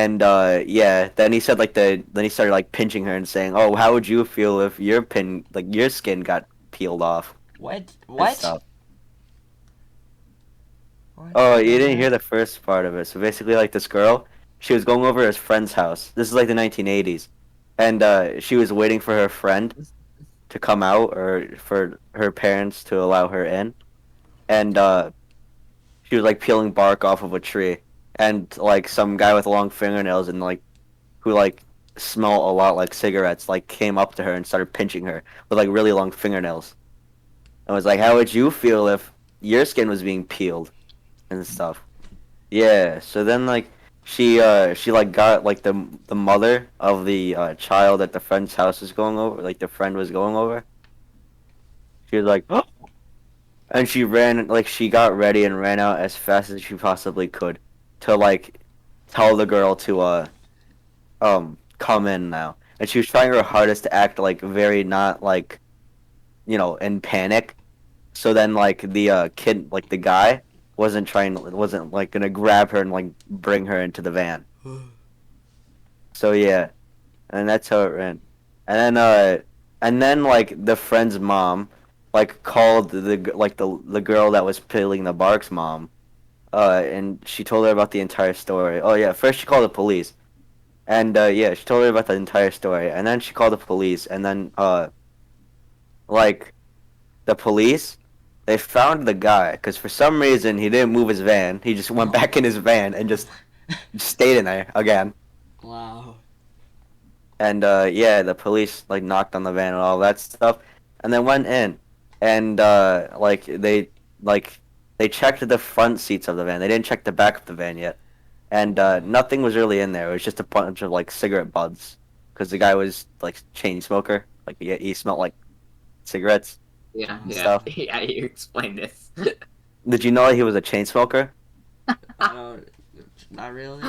And yeah, then he said then he started like pinching her and saying, "Oh, how would you feel if your skin got peeled off What? and What? stuff?" What Oh, you the didn't hear heck? the first part of it. So basically, like this girl, she was going over his friend's house. This is like the 1980s, and she was waiting for her friend to come out or for her parents to allow her in, and she was like peeling bark off of a tree, and like some guy with long fingernails and like who like smell a lot like cigarettes like came up to her and started pinching her with like really long fingernails. I was like, "How would you feel if your skin was being peeled and stuff?" Yeah. So then like she like got like the mother of the child that the friend's house was going over, like the friend was going over. She was like, "Oh," and she ran like she got ready and ran out as fast as she possibly could to like tell the girl to come in now. And she was trying her hardest to act like very not like in panic. So then like the kid like the guy wasn't like gonna grab her and like bring her into the van. So yeah, and that's how it ran. And then like the friend's mom like called the girl that was peeling the bark's mom. And she told her about the entire story. Oh yeah, first she called the police. And yeah, she told her about the entire story, and then she called the police, and then like the police, they found the guy because for some reason he didn't move his van. He just went back in his van and just stayed in there again. Wow. And yeah, the police like knocked on the van and all that stuff, and then went in, and like they checked the front seats of the van. They didn't check the back of the van yet, and nothing was really in there. It was just a bunch of like cigarette butts because the guy was like chain smoker. Like he smelled like cigarettes Yeah, and yeah, stuff. yeah. You explained this. Did you know he was a chain smoker? I don't. Not really.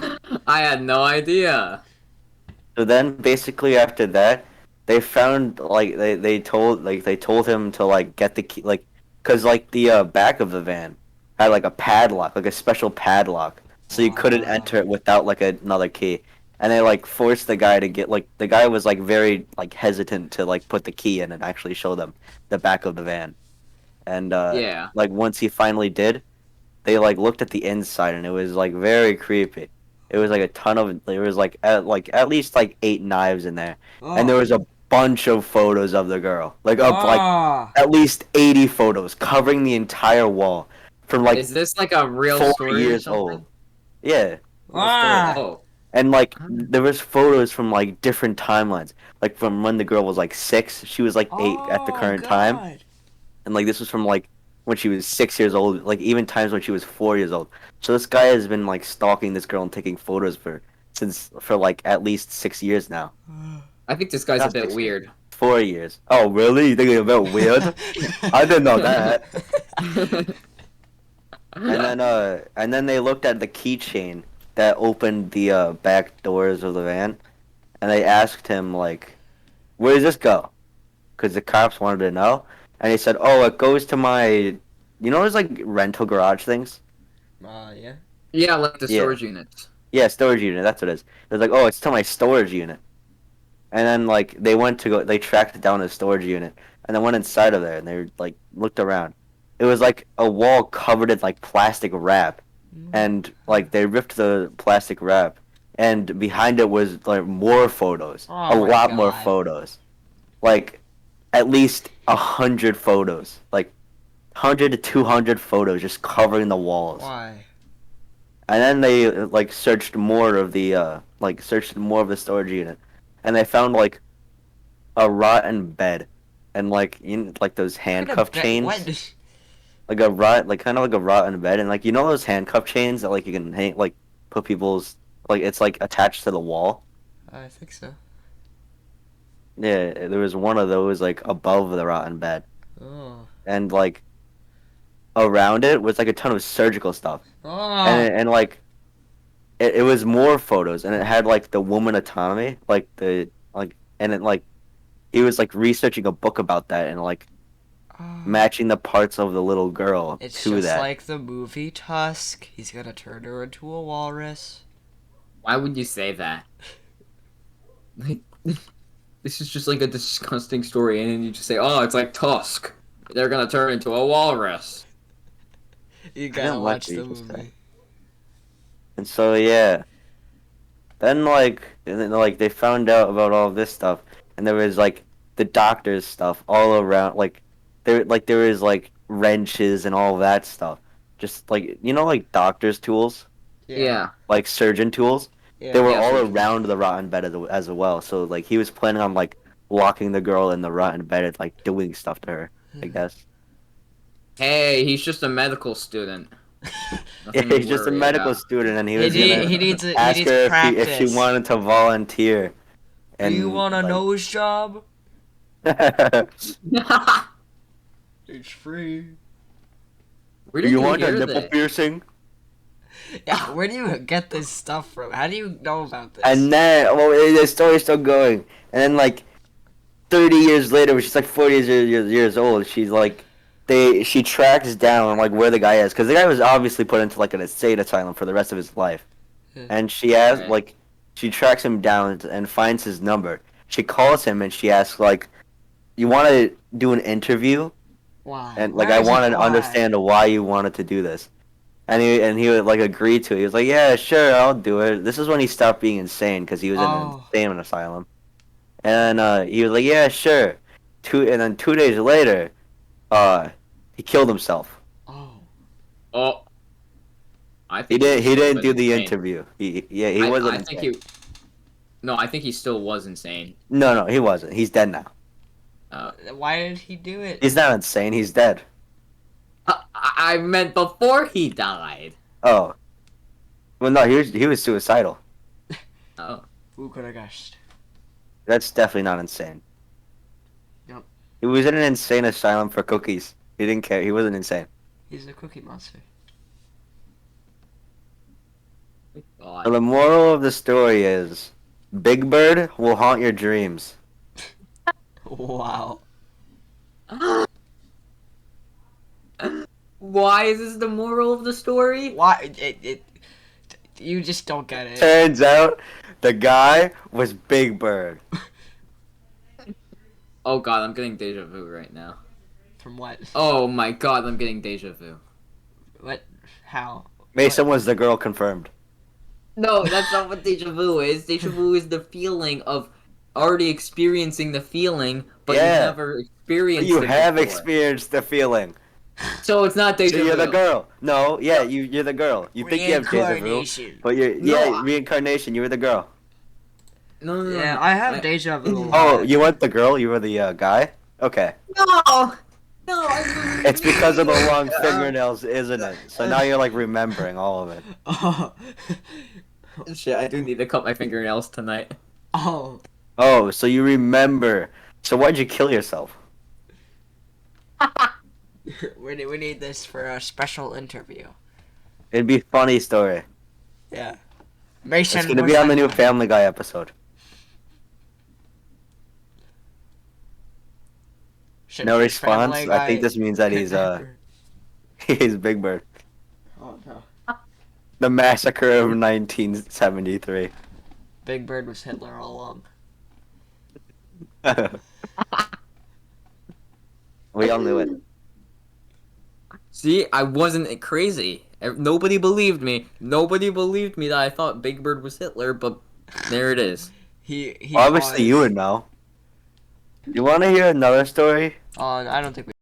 I had no idea. So then basically after that, they found like they told him to like get the key like because like the back of the van had like a padlock, like a special padlock, so you couldn't Wow. enter it without like another key. And they like forced the guy to get like the guy was like very like hesitant to like put the key in and actually show them the back of the van. And Yeah. like once he finally did, they like looked at the inside and it was like very creepy. It was like a ton of there was at least like 8 knives in there, and there Oh. was a bunch of photos of the girl, like up like Ah. at least 80 photos covering the entire wall from like Is this like a real four story or years something? old. Yeah, real story. Ah. Oh. And like there was photos from like different timelines, like from when the girl was like 6, she was like 8 at the Oh current time, God. and like this was from like when she was 6 years old, like even times when she was 4 years old. So this guy has been like stalking this girl and taking photos for like at least 6 years now. I think this guy's a Not bit 6 years, weird. 4 years. Oh really? You think it's a bit weird? I didn't know that. And then they looked at the keychain that opened the back doors of the van, and they asked him like, "Where does this go?" Because the cops wanted to know, and he said, "Oh, it goes to my, those like rental garage things." Yeah. Yeah, like the Yeah, storage units. yeah, storage unit. That's what it is. It was like, "Oh, it's to my storage unit," and then like they tracked down the storage unit, and then went inside of there, and they like looked around. It was like a wall covered in like plastic wrap, and like they ripped the plastic wrap, and behind it was like more photos, Oh a my lot more God. photos, like at least 100 photos, like 100 to 200 photos just covering the walls. Why? And then they like searched more of the storage unit, and they found like a rotten bed, and like like those How could a handcuff bet? chains, What? like kind of like a rotten bed, and like those handcuff chains that like you can hang like put people's like it's like attached to the wall. I think so. Yeah, there was one of those like above the rotten bed, Oh. and like around it was like a ton of surgical stuff, Oh. and like it was more photos, and it had like the woman autonomy, like the like, and it like he was like researching a book about that and like Oh. matching the parts of the little girl It's to just that. like the movie Tusk. He's gonna turn her into a walrus. Why would you say that? Like, this is just like a disgusting story, and then you just say, "Oh, it's like Tusk. They're gonna turn into a walrus." You I gotta didn't like watch what the you just said. movie. And so yeah, then like they found out about all this stuff, and there was like the doctor's stuff all around. There was like wrenches and all that stuff. Just like like doctor's tools, Yeah. like surgeon tools. They Yeah. were Yeah, all surgeon. around the rotten bed as well. So like he was planning on like locking the girl in the rotten bed and like doing stuff to her. I guess. Hey, he's just a medical student. Yeah, Nothing to he's just a worry medical about. student, and he He was need, gonna he needs ask her if she practice. wanted to volunteer. Do And you want a like, nose job? Where It's free. do did you you want a hear nipple that? piercing? Yeah, where do you get this stuff from? How do you know about this? And then, well, the story's still going. And then, like, 30 years later, when she's like 40 years old, she's like, she tracks down like where the guy is, because the guy was obviously put into like an insane asylum for the rest of his life. Yeah. And she asks, Right. like, she tracks him down and finds his number. She calls him and she asks, like, you want to do an interview? Why? And like, Why I is it wanted to why? understand why you wanted to do this. And he would like agree to it. He was like, "Yeah, sure, I'll do it." This is when he stopped being insane because he was in an Oh. insane asylum. And he was like, "Yeah, sure." And then 2 days later, he killed himself. Oh. Oh, I He think did. He still didn't do was the insane. interview. He wasn't I think insane. he. No, I think he still was insane. No, he wasn't. He's dead now. Why did he do it? He's not insane. He's dead. I meant before he died. Oh, well, no, he was suicidal. Oh, Who could have guessed? That's definitely not insane. Yep. He was in an insane asylum for cookies. He didn't care. He wasn't insane. He's a cookie monster. God. So the moral of the story is, Big Bird will haunt your dreams. Wow. Why is this the moral of the story? Why? You just don't get it. Turns out, the guy was Big Bird. Oh god, I'm getting deja vu right now. From what? Oh my god, I'm getting deja vu. What? How? Mason was the girl confirmed. No, that's not what deja vu is. Deja vu is the feeling of already experiencing the feeling, but you Yeah. never experienced You it have before. experienced the feeling. So it's not deja So you're vu. the girl. No, yeah, you're the girl. You think you have deja vu, Reincarnation. but you're No, reincarnation. You were the girl. No, no, no. Yeah, no. I have deja vu. a Oh, lot. you weren't the girl. You were the guy. Okay, No! No, I it's because of the long fingernails, isn't it? So now you're like remembering all of it. Oh. Shit, I do need to cut my fingernails tonight. Oh. Oh, so you remember. So why'd you kill yourself? We need this for a special interview. It'd be a funny story. Yeah. Mason. It's gonna was be on the like- new Family Guy episode. Should No be response. Family I think Guy- this means that he's he's Big Bird. Oh no. The massacre of 1973. Big Bird was Hitler all along. We all knew it. See, I wasn't crazy. Nobody believed me. Nobody believed me that I thought Big Bird was Hitler, but there it is. He Obviously, was. you would know. You want to hear another story? I don't think we